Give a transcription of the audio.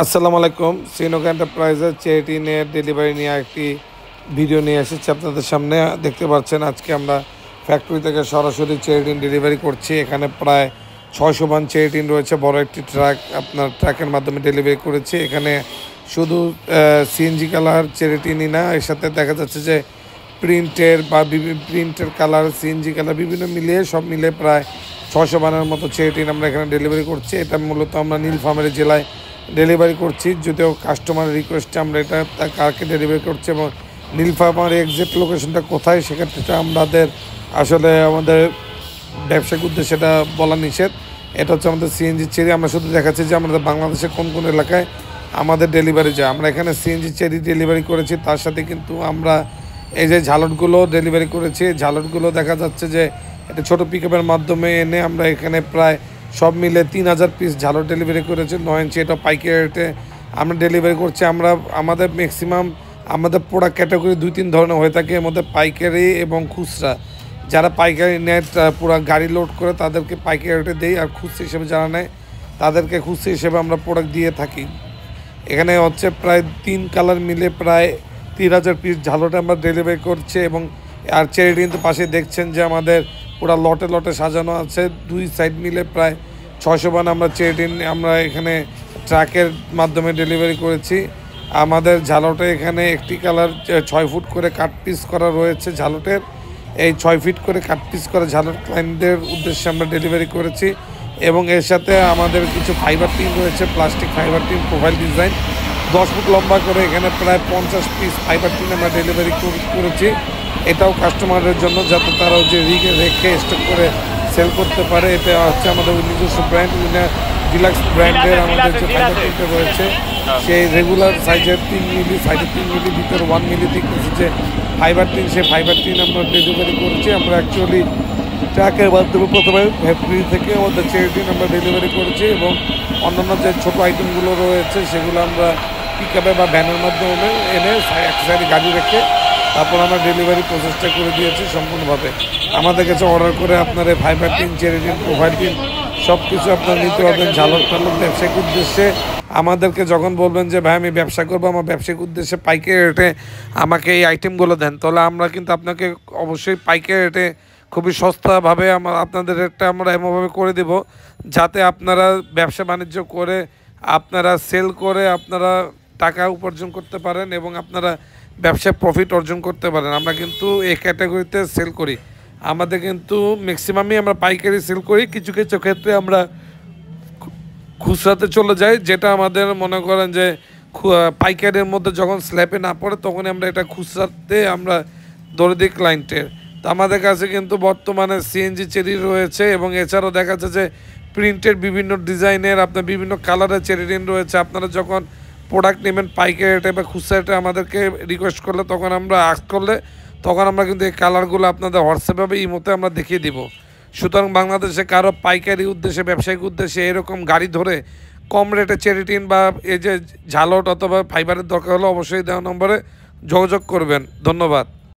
আসসালামু আলাইকুম। শ্রীনক এন্টারপ্রাইজের চেরিটিনের ডেলিভারি নিয়ে একটি ভিডিও নিয়ে এসেছি আপনাদের সামনে। দেখতে পাচ্ছেন আজকে আমরা ফ্যাক্টরি থেকে সরাসরি চেরিটিন ডেলিভারি করছি। এখানে প্রায় 600 বান চেরিটিন রয়েছে। বড় একটি ট্রাক, আপনার ট্রাকের মাধ্যমে ডেলিভারি করেছি। এখানে শুধু সিএনজি কালার চেরিটিনই না, এর সাথে দেখা যাচ্ছে যে প্রিন্টের বা প্রিন্টের কালার, সিএনজি কালার বিভিন্ন মিলিয়ে সব মিলে প্রায় 600 বানের মতো চেরিটিন আমরা এখানে ডেলিভারি করছি। এটা মূলত আমরা নীলফামারী জেলায় ডেলিভারি করছি, যদিও কাস্টমার রিকোয়েস্টে আমরা এটা কারকে ডেলিভারি করছি এবং নীলফামারী এক্সাক্ট লোকেশনটা কোথায় সেক্ষেত্রে আমাদের আসলে আমাদের ব্যবসায়িক উদ্দেশ্যে এটা বলা নিষেধ। এটা হচ্ছে আমাদের সিএনজি চেরি। আমরা শুধু দেখাচ্ছি যে আমাদের বাংলাদেশের কোন কোন এলাকায় আমাদের ডেলিভারি যায়। আমরা এখানে সিএনজি চেরি ডেলিভারি করেছি, তার সাথে কিন্তু আমরা এই যে ঝালটগুলো ডেলিভারি করেছি। ঝালটগুলো দেখা যাচ্ছে যে একটা ছোটো পিকআপের মাধ্যমে এনে আমরা এখানে প্রায় সব মিলে 3000 পিস ঝালট ডেলিভারি করেছি 9 ইঞ্চি। এটা পাইকারি রেটে আমরা ডেলিভারি করছি। আমাদের ম্যাক্সিমাম আমাদের প্রোডাক্ট ক্যাটাগরি 2-3 ধরনের হয়ে থাকে, এর মধ্যে পাইকারি এবং খুচরা। যারা পাইকারি নেয় পুরো গাড়ি লোড করে তাদেরকে পাইকারি রেটে দেই, আর খুচরা হিসেবে যারা নেয় তাদেরকে খুচরা হিসেবে আমরা প্রোডাক্ট দিয়ে থাকি। এখানে হচ্ছে প্রায় 3 কালার মিলে প্রায় 3000 পিস ঝালটে আমরা ডেলিভারি করছি। এবং আর চেরিটিন তো পাশে দেখছেন যে আমাদের পুরো লটে লটে সাজানো আছে। 2 সাইড মিলে প্রায় 600 বান আমরা চেরিটিন আমরা এখানে ট্রাকের মাধ্যমে ডেলিভারি করেছি। আমাদের ঝালটে এখানে একটি কালার 6 ফুট করে কাট পিস করা রয়েছে ঝালটের। এই 6 ফিট করে কাট পিস করা ঝালট ক্লায়েন্টদের উদ্দেশ্যে আমরা ডেলিভারি করেছি। এবং এর সাথে আমাদের কিছু ফাইবার টিন রয়েছে, plastic fibre tin profile design 10 foot লম্বা করে। এখানে প্রায় 50 পিস ফাইবার টিন আমরা ডেলিভারি করেছি। এটাও কাস্টমারের জন্য, যাতে তারা যে রেখে স্টক করে সেল করতে পারে। এটা হচ্ছে আমাদের নিজস্ব ব্র্যান্ড ডিলাক্স ব্র্যান্ডের আমাদের যে ফাইবার টিনটা রয়েছে সেই রেগুলার সাইজের 3 মিলি, সাইডে 3 মিলি, ভিতরে 1 মিলি thickness যে ফাইবার টিন, সেই ফাইবার টিন আমরা ডেলিভারি করছি। আমরা অ্যাকচুয়ালি ট্রাকের মাধ্যমে প্রথমে ফ্যাক্টরি থেকে আমাদের চেরিটিন আমরা ডেলিভারি করেছি এবং অন্যান্য যে ছোটো আইটেমগুলো রয়েছে সেগুলো আমরা পিকআপে বা ভ্যানের মাধ্যমে এনে এক সাইডে গাড়ি রেখে তারপর আমরা ডেলিভারি প্রসেসটা করে দিয়েছি সম্পূর্ণভাবে। আমাদের কাছে অর্ডার করে আপনার এই ফাইবার টিন, চেরিটিন, প্রোফাইল টিন সব কিছু আপনার নিতে পারবেন ঝালট টালট ব্যবসায়িক উদ্দেশ্যে। আমাদেরকে যখন বলবেন যে ভাই আমি ব্যবসা করবো, আমার ব্যবসায়িক উদ্দেশ্যে পাইকারি রেটে আমাকে এই আইটেমগুলো দেন, তাহলে আমরা কিন্তু আপনাকে অবশ্যই পাইকারি রেটে খুবই সস্তাভাবে আপনাদের রেটটা আমরা এমনভাবে করে দেব যাতে আপনারা ব্যবসা বাণিজ্য করে আপনারা সেল করে আপনারা টাকা উপার্জন করতে পারেন এবং আপনারা ব্যবসায় প্রফিট অর্জন করতে পারেন। আমরা কিন্তু এই ক্যাটাগরিতে সেল করি। আমাদের কিন্তু ম্যাক্সিমামই আমরা পাইকারি সেল করি, কিছু কিছু ক্ষেত্রে আমরা খুচরাতে চলে যাই, যেটা আমাদের মনে করেন যে পাইকারির মধ্যে যখন স্ল্যাবে না পড়ে তখনই আমরা এটা খুচরাতে আমরা ধরে দিই ক্লায়েন্টের। তো আমাদের কাছে কিন্তু বর্তমানে সিএনজি চেরি রয়েছে এবং এছাড়াও দেখা যাচ্ছে যে প্রিন্টের বিভিন্ন ডিজাইনের আপনার বিভিন্ন কালারের চেরিটিন রয়েছে। আপনারা যখন প্রোডাক্ট নেবেন পাইকারি রেটে বা খুচরা রেটে আমাদেরকে রিকোয়েস্ট করলে, তখন আমরা আস্ক করলে তখন আমরা কিন্তু এই কালারগুলো আপনাদের হোয়াটসঅ্যাপে ইমোতে আমরা দেখিয়ে দিব। সুতরাং বাংলাদেশে কারো পাইকারি উদ্দেশ্যে, ব্যবসায়িক উদ্দেশ্যে এরকম গাড়ি ধরে কম রেটে চেরিটিন বা এই যে ঝালট অথবা ফাইবারের দরকার হলে অবশ্যই দেওয়া নম্বরে যোগাযোগ করবেন। ধন্যবাদ।